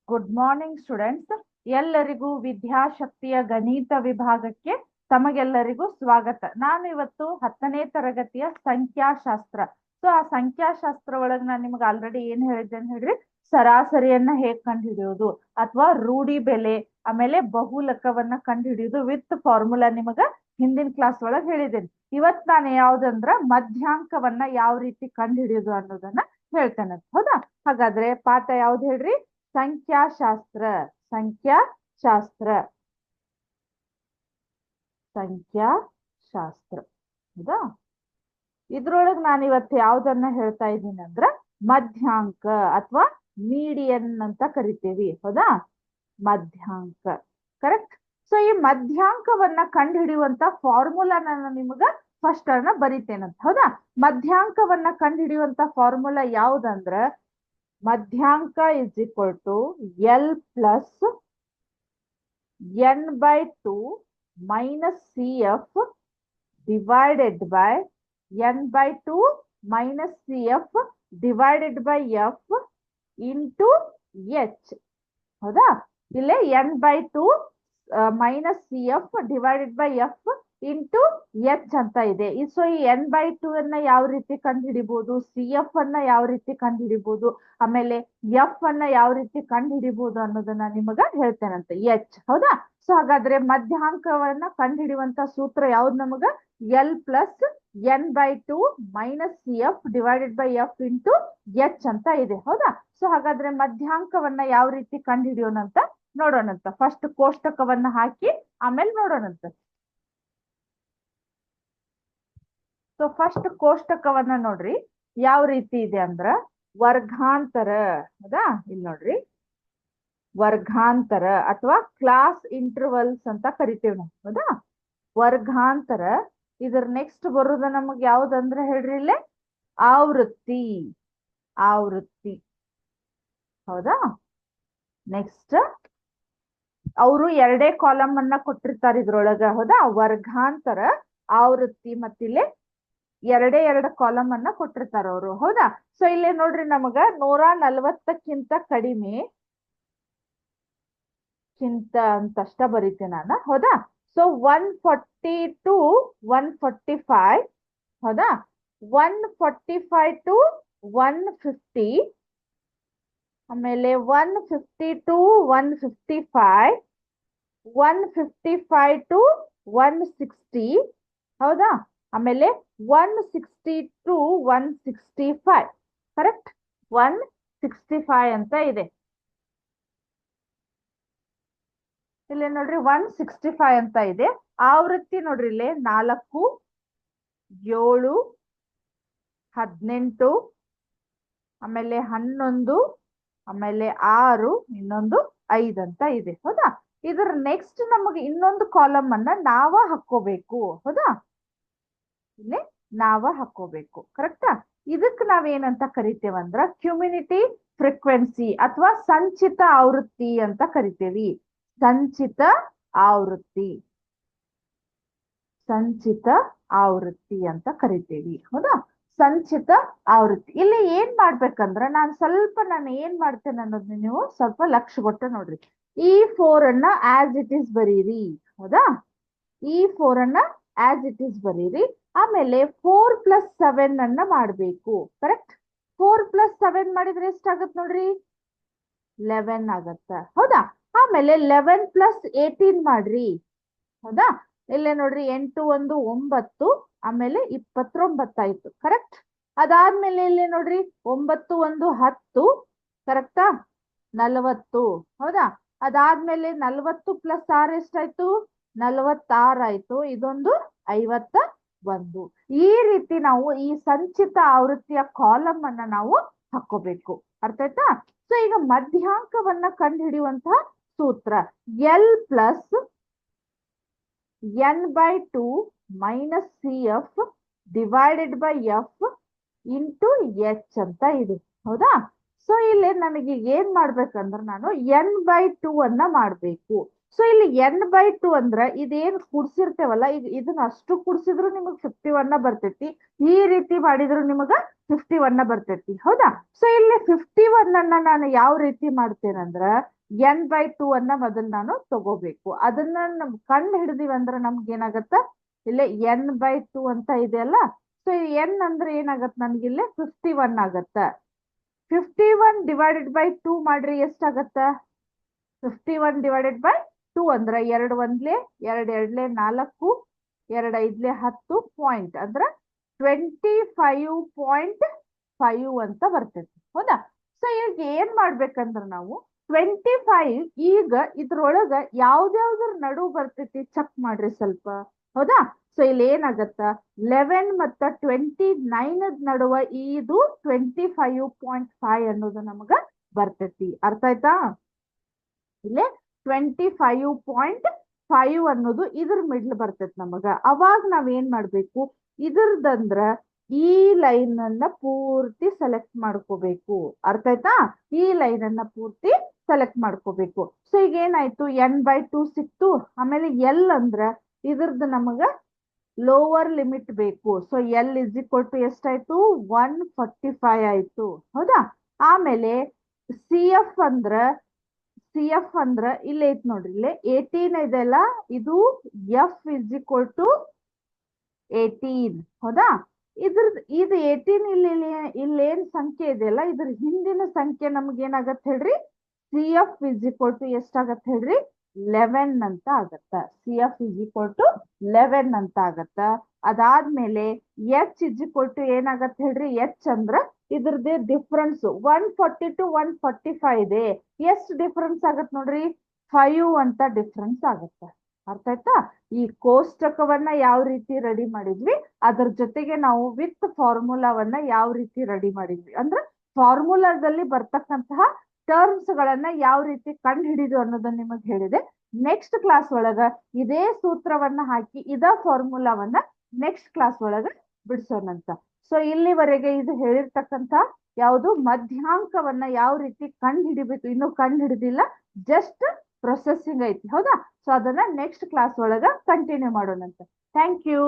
Good morning students. ಎಲ್ಲರಿಗೂ ವಿದ್ಯಾಶಕ್ತಿಯ ಗಣಿತ ವಿಭಾಗಕ್ಕೆ ತಮಗೆಲ್ಲರಿಗೂ ಸ್ವಾಗತ. ನಾನು ಇವತ್ತು 10ನೇ ತರಗತಿಯ ಸಂಖ್ಯಾಶಾಸ್ತ್ರ. ಸೊ ಆ ಸಂಖ್ಯಾಶಾಸ್ತ್ರ ಒಳಗೆ ನಾನು ನಿಮ್ಗೆ ಆಲ್ರೆಡಿ ಏನ್ ಹೇಳಿದ್ದೇನೆ ಹೇಳ್ರಿ, ಸರಾಸರಿಯನ್ನ ಹೇಗ್ ಕಂಡು ಹಿಡಿಯೋದು ಅಥವಾ ರೂಢಿ ಬೆಲೆ, ಆಮೇಲೆ ಬಹುಲಕವನ್ನ ಕಂಡು ಹಿಡಿಯೋದು ವಿತ್ ಫಾರ್ಮುಲಾ ನಿಮಗ ಹಿಂದಿನ ಕ್ಲಾಸ್ ಒಳಗೆ ಹೇಳಿದ್ದೇನೆ. ಇವತ್ ನಾನು ಯಾವ್ದಂದ್ರ ಮಧ್ಯಾಂಕವನ್ನ ಯಾವ ರೀತಿ ಕಂಡು ಹಿಡಿಯೋದು ಅನ್ನೋದನ್ನ ಹೇಳ್ತೇನೆ. ಹೌದಾ? ಹಾಗಾದ್ರೆ ಪಾಠ ಯಾವ್ದು ಹೇಳ್ರಿ? ಸಂಖ್ಯಾಶಾಸ್ತ್ರ. ಸಂಖ್ಯಾಶಾಸ್ತ್ರ ಸಂಖ್ಯಾಶಾಸ್ತ್ರ ಹೌದಾ? ಇದ್ರೊಳಗ್ ನಾನು ಇವತ್ತು ಯಾವ್ದನ್ನ ಹೇಳ್ತಾ ಇದ್ದೀನಿ ಅಂದ್ರ ಮಧ್ಯಾಂಕ ಅಥವಾ ಮೀಡಿಯನ್ ಅಂತ ಕರಿತೇವಿ. ಹೌದಾ? ಮಧ್ಯಾಂಕ. ಕರೆಕ್ಟ್. ಸೊ ಈ ಮಧ್ಯಾಂಕವನ್ನ ಕಂಡು ಹಿಡಿಯುವಂತ ಫಾರ್ಮುಲಾ ನಾನು ನಿಮಗ ಫಸ್ಟ್ ಅನ್ನ ಬರಿತೇನಂತ. ಹೌದಾ? ಮಧ್ಯಾಂಕವನ್ನ ಕಂಡು ಹಿಡಿಯುವಂತ ಫಾರ್ಮುಲಾ ಯಾವ್ದಂದ್ರ ಮಧ್ಯಾಂಕ is equal to L plus n/2 minus CF divided by n/2 minus CF divided by F into H. ಹೌದಾ? ಇಲ್ಲೇ n/2 minus CF divided by F into H ಅಂತ ಇದೆ. ಸೊ ಈ n/2 ಅನ್ನ ಯಾವ ರೀತಿ ಕಂಡು ಹಿಡಿಬಹುದು, CF ಅನ್ನ ಯಾವ ರೀತಿ ಕಂಡು ಹಿಡಿಬಹುದು, ಆಮೇಲೆ F ಅನ್ನ ಯಾವ ರೀತಿ ಕಂಡು ಹಿಡಿಬಹುದು ಅನ್ನೋದನ್ನ ನಿಮಗ ಹೇಳ್ತೇನಂತ. H. ಹೌದಾ? ಸೊ ಹಾಗಾದ್ರೆ ಮಧ್ಯಾಂಕವನ್ನ ಕಂಡು ಹಿಡಿಯುವಂತ ಸೂತ್ರ ಯಾವ್ದು ನಮಗ? L plus n/2 minus CF divided by F into H ಅಂತ ಇದೆ. ಹೌದಾ? ಸೊ ಹಾಗಾದ್ರೆ ಮಧ್ಯಾಂಕವನ್ನ ಯಾವ ರೀತಿ ಕಂಡು ಹಿಡಿಯೋಣಂತ ನೋಡೋಣಂತ. ಫಸ್ಟ್ ಕೋಷ್ಟಕವನ್ನ ಹಾಕಿ ಆಮೇಲೆ ನೋಡೋಣಂತ. ಸೊ ಫಸ್ಟ್ ಕೋಷ್ಟಕವನ್ನ ನೋಡ್ರಿ ಯಾವ ರೀತಿ ಇದೆ ಅಂದ್ರ ವರ್ಗಾಂತರ. ಹೌದಾ? ಇಲ್ಲಿ ನೋಡ್ರಿ, ವರ್ಗಾಂತರ ಅಥವಾ ಕ್ಲಾಸ್ ಇಂಟರ್ವಲ್ಸ್ ಅಂತ ಕರಿತೇವೆ ನಾವು. ಹೌದಾ? ವರ್ಗಾಂತರ. ಇದ್ರ ನೆಕ್ಸ್ಟ್ ಬರುದ ನಮಗ್ ಯಾವ್ದಂದ್ರ ಹೇಳ್ರಿ ಇಲ್ಲೇ ಆವೃತ್ತಿ. ಆವೃತ್ತಿ. ಹೌದಾ? ನೆಕ್ಸ್ಟ್ ಅವರು ಎರಡೇ ಕಾಲಮ್ ಅನ್ನ ಕೊಟ್ಟಿರ್ತಾರೆ ಇದ್ರೊಳಗ. ಹೌದಾ? ವರ್ಗಾಂತರ, ಆವೃತ್ತಿ ಮತ್ತಿಲ್ಲಿ ಎರಡು ಕಾಲಮ್ ಅನ್ನ ಕೊಟ್ಟಿರ್ತಾರ ಅವರು. ಹೌದಾ? ಸೊ ಇಲ್ಲಿ ನೋಡ್ರಿ ನಮಗ 140ಕ್ಕಿಂತ ಕಡಿಮೆ ಅಂತಷ್ಟ ಬರೀತೆ ನಾನು. ಹೌದಾ? So 140 to 145. ಹೌದಾ? 145 to 150, ಆಮೇಲೆ 150 to 155, 155 to 160. ಹೌದಾ? ಆಮೇಲೆ 160 to 165. ಕರೆಕ್ಟ್? 165 ಅಂತ ಇದೆ. ಇಲ್ಲಿ ನೋಡ್ರಿ 165 ಅಂತ ಇದೆ. ಆವೃತ್ತಿ ನೋಡ್ರಿ ಇಲ್ಲಿ 4, 7, 18, ಆಮೇಲೆ 11, ಆಮೇಲೆ 6, ಇನ್ನೊಂದು 5 ಅಂತ ಇದೆ. ಹೌದಾ? ಇದ್ರ ನೆಕ್ಸ್ಟ್ ನಮಗೆ ಇನ್ನೊಂದು ಕಾಲಮ್ ಅನ್ನ ನಾವ ಹಾಕೋಬೇಕು. ಹೌದಾ? ಇಲ್ಲಿ ನಾವ ಹಾಕೋಬೇಕು. ಕರೆಕ್ಟಾ? ಇದಕ್ ನಾವೇನಂತ ಕರಿತೇವಂದ್ರ ಕ್ಯುಮ್ಯುನಿಟಿ ಫ್ರೀಕ್ವೆನ್ಸಿ ಅಥವಾ ಸಂಚಿತ ಆವೃತ್ತಿ ಅಂತ ಕರಿತೇವಿ. ಸಂಚಿತ ಆವೃತ್ತಿ. ಸಂಚಿತ ಆವೃತ್ತಿ ಅಂತ ಕರಿತೇವಿ. ಹೌದಾ? ಸಂಚಿತ ಆವೃತ್ತಿ. ಇಲ್ಲಿ ಏನ್ ಮಾಡ್ಬೇಕಂದ್ರ ನಾನು ಏನ್ ಮಾಡ್ತೇನೆ ಅನ್ನೋದನ್ನ ನೀವು ಸ್ವಲ್ಪ ಲಕ್ಷ್ಯ ಕೊಟ್ಟು ನೋಡ್ರಿ. ಈ 4 ಅನ್ನ ಆಸ್ ಇಟ್ ಈಸ್ ಬರೀರಿ. ಹೌದಾ? ಈ 4 ಅನ್ನ ಆಸ್ ಇಟ್ ಈಸ್ ಬರೀರಿ. ಆಮೇಲೆ 4 + 7 ಅನ್ನ ಮಾಡ್ಬೇಕು. ಕರೆಕ್ಟ್? 4 + 7 ಮಾಡಿದ್ರೆ ಎಷ್ಟಾಗತ್ ನೋಡ್ರಿ? 11 ಆಗತ್ತ. ಹೌದಾ? ಆಮೇಲೆ 11 + 18 ಮಾಡ್ರಿ. ಹೌದಾ? ಇಲ್ಲೇ ನೋಡ್ರಿ 8 1 9, ಆಮೇಲೆ 29 ಆಯ್ತು. ಕರೆಕ್ಟ್? ಅದಾದ್ಮೇಲೆ ಇಲ್ಲಿ ನೋಡ್ರಿ 9 1 10. ಕರೆಕ್ಟಾ? 40. ಹೌದಾ? ಅದಾದ್ಮೇಲೆ 40 + 6 ಎಷ್ಟಾಯ್ತು? 46 ಆಯ್ತು. ಇದೊಂದು 51. ಈ ರೀತಿ ನಾವು ಈ ಸಂಚಿತ ಆವೃತ್ತಿಯ ಕಾಲಮ್ ಅನ್ನ ನಾವು ಹಾಕೋಬೇಕು. ಅರ್ಥ ಆಯ್ತಾ? ಸೊ ಈಗ ಮಧ್ಯಾಂಕವನ್ನ ಕಂಡು ಹಿಡಿಯುವಂತಹ ಸೂತ್ರ L plus n/2 minus CF divided by F into H ಅಂತ ಇದೆ. ಹೌದಾ? ಸೊ ಇಲ್ಲಿ ನನಗೆ ಏನ್ ಮಾಡ್ಬೇಕಂದ್ರೆ ನಾನು n/2 ಅನ್ನ ಮಾಡ್ಬೇಕು. ಸೊ ಇಲ್ಲಿ n/2 ಅಂದ್ರ ಇದೇನ್ ಕೂಡ್ಸಿರ್ತೇವಲ್ಲ, ಈಗ ಇದನ್ನ ಅಷ್ಟು ಕೂಡ್ಸಿದ್ರು ನಿಮಗ್ 51 ಬರ್ತೈತಿ. ಈ ರೀತಿ ಮಾಡಿದ್ರು ನಿಮಗ 51 ಬರ್ತೈತಿ. ಹೌದಾ? ಸೊ ಇಲ್ಲಿ 51 ಅನ್ನ ನಾನು ಯಾವ ರೀತಿ ಮಾಡ್ತೇನಂದ್ರ n/2 ಅನ್ನ ಮೊದಲು ನಾನು ತಗೋಬೇಕು. ಅದನ್ನ ನಮ್ ಕಂಡು ಹಿಡಿದಿವಿ ಅಂದ್ರೆ ನಮ್ಗೆ ಏನಾಗತ್ತ, ಇಲ್ಲೇ n/2 ಅಂತ ಇದೆಯಲ್ಲ, ಸೊ n ಅಂದ್ರೆ ಏನಾಗತ್ತ ನನ್ಗಿಲ್ಲೇ 51 ಆಗತ್ತ. 51 ಡಿವೈಡೆಡ್ ಬೈ 2 ಮಾಡ್ರಿ ಎಷ್ಟಾಗತ್ತ? 51 ಡಿವೈಡೆಡ್ ಬೈ 2 ಅಂದ್ರೆ 2 1 2 2 4 2 5 10 ಪಾಯಿಂಟ್ ಅಂದ್ರ 25.5 ಅಂತ ಬರ್ತೈತಿ. ಹೌದಾ? ಸೊ ಈಗ ಏನ್ ಮಾಡ್ಬೇಕಂದ್ರ ನಾವು 25 ಈಗ ಇದ್ರೊಳಗ ಯಾವ್ದಾವ್ದ್ರ ನಡು ಬರ್ತೈತಿ ಚೆಕ್ ಮಾಡ್ರಿ ಸ್ವಲ್ಪ. ಹೌದಾ? ಸೊ ಇಲ್ಲಿ ಏನಾಗತ್ತ 11 ಮತ್ತ 29 ನಡುವ ಇದು 25.5 ಅನ್ನೋದು ನಮಗ ಬರ್ತೈತಿ. ಅರ್ಥ ಆಯ್ತಾ? ಇಲ್ಲೇ 25.5 ಅನ್ನೋದು ಇದ್ರ ಮಿಡ್ಲ್ ಬರ್ತೈತಿ ನಮಗ. ಅವಾಗ ನಾವ್ ಏನ್ ಮಾಡ್ಬೇಕು, ಇದ್ರದಂದ್ರ ಈ ಲೈನ್ ಅನ್ನ ಪೂರ್ತಿ ಸೆಲೆಕ್ಟ್ ಮಾಡ್ಕೋಬೇಕು. ಅರ್ಥ ಆಯ್ತಾ? ಈ ಲೈನ್ ಅನ್ನ ಪೂರ್ತಿ ಸೆಲೆಕ್ಟ್ ಮಾಡ್ಕೋಬೇಕು. ಸೊ ಈಗ ಏನಾಯ್ತು, n/2 ಸಿಕ್ತು. ಆಮೇಲೆ ಎಲ್ ಅಂದ್ರ ಇದ್ರದ್ದು ನಮಗ ಲೋವರ್ ಲಿಮಿಟ್ ಬೇಕು. ಸೊ L = ಎಷ್ಟಾಯ್ತು? 145 ಆಯ್ತು. ಹೌದಾ? ಆಮೇಲೆ ಸಿ ಎಫ್ ಅಂದ್ರ ಇಲ್ಲೇ ಐತ್ ನೋಡ್ರಿ, ಇಲ್ಲೇ 18 ಇದೆಲ್ಲ, ಇದು F = 18. ಹೌದಾ? ಇದು 18 ಇಲ್ಲೇನ್ ಸಂಖ್ಯೆ ಇದೆಯಲ್ಲ, ಇದ್ರ ಹಿಂದಿನ ಸಂಖ್ಯೆ ನಮ್ಗೆ ಏನಾಗತ್ ಹೇಳ್ರಿ, CF = ಎಷ್ಟಾಗತ್ ಹೇಳ್ರಿ? 11 ಅಂತ ಆಗತ್ತ. CF = 11 ಅಂತ ಆಗತ್ತ. ಅದಾದ್ಮೇಲೆ H = ಏನಾಗತ್ ಹೇಳ್ರಿ? H ಅಂದ್ರ ಇದ್ರದ್ದೇ ಡಿಫ್ರೆನ್ಸ್ 140 to 145 ಇದೆ. ಎಷ್ಟು ಡಿಫ್ರೆನ್ಸ್ ಆಗತ್ ನೋಡ್ರಿ? 5 ಅಂತ ಡಿಫ್ರೆನ್ಸ್ ಆಗತ್ತ. ಅರ್ಥ ಆಯ್ತಾ? ಈ ಕೋಷ್ಟಕವನ್ನ ಯಾವ ರೀತಿ ರೆಡಿ ಮಾಡಿದ್ವಿ, ಅದ್ರ ಜೊತೆಗೆ ನಾವು ವಿತ್ ಫಾರ್ಮುಲಾವನ್ನ ಯಾವ ರೀತಿ ರೆಡಿ ಮಾಡಿದ್ವಿ ಅಂದ್ರೆ ಫಾರ್ಮುಲಾದಲ್ಲಿ ಬರ್ತಕ್ಕಂತಹ ಟರ್ಮ್ಸ್ ಗಳನ್ನ ಯಾವ ರೀತಿ ಕಂಡು ಹಿಡಿದು ಅನ್ನೋದನ್ನ ನಿಮಗ್ ಹೇಳಿದೆ. ನೆಕ್ಸ್ಟ್ ಕ್ಲಾಸ್ ಒಳಗ ಇದೇ ಸೂತ್ರವನ್ನ ಹಾಕಿ ಇದ ಫಾರ್ಮುಲಾವನ್ನ ನೆಕ್ಸ್ಟ್ ಕ್ಲಾಸ್ ಒಳಗ ಬಿಡಿಸೋಣಂತ. ಸೊ ಇಲ್ಲಿವರೆಗೆ ಇದು ಹೇಳಿರ್ತಕ್ಕಂತ ಯಾವುದು ಮಧ್ಯಾಂಕವನ್ನ ಯಾವ ರೀತಿ ಕಂಡು ಹಿಡಿಬೇಕು, ಇನ್ನು ಕಂಡು ಹಿಡಿದಿಲ್ಲ, ಜಸ್ಟ್ ಪ್ರೊಸೆಸಿಂಗ್ ಐತಿ. ಹೌದಾ? ಸೊ ಅದನ್ನ ನೆಕ್ಸ್ಟ್ ಕ್ಲಾಸ್ ಒಳಗ ಕಂಟಿನ್ಯೂ ಮಾಡೋಣಂತ. Thank you.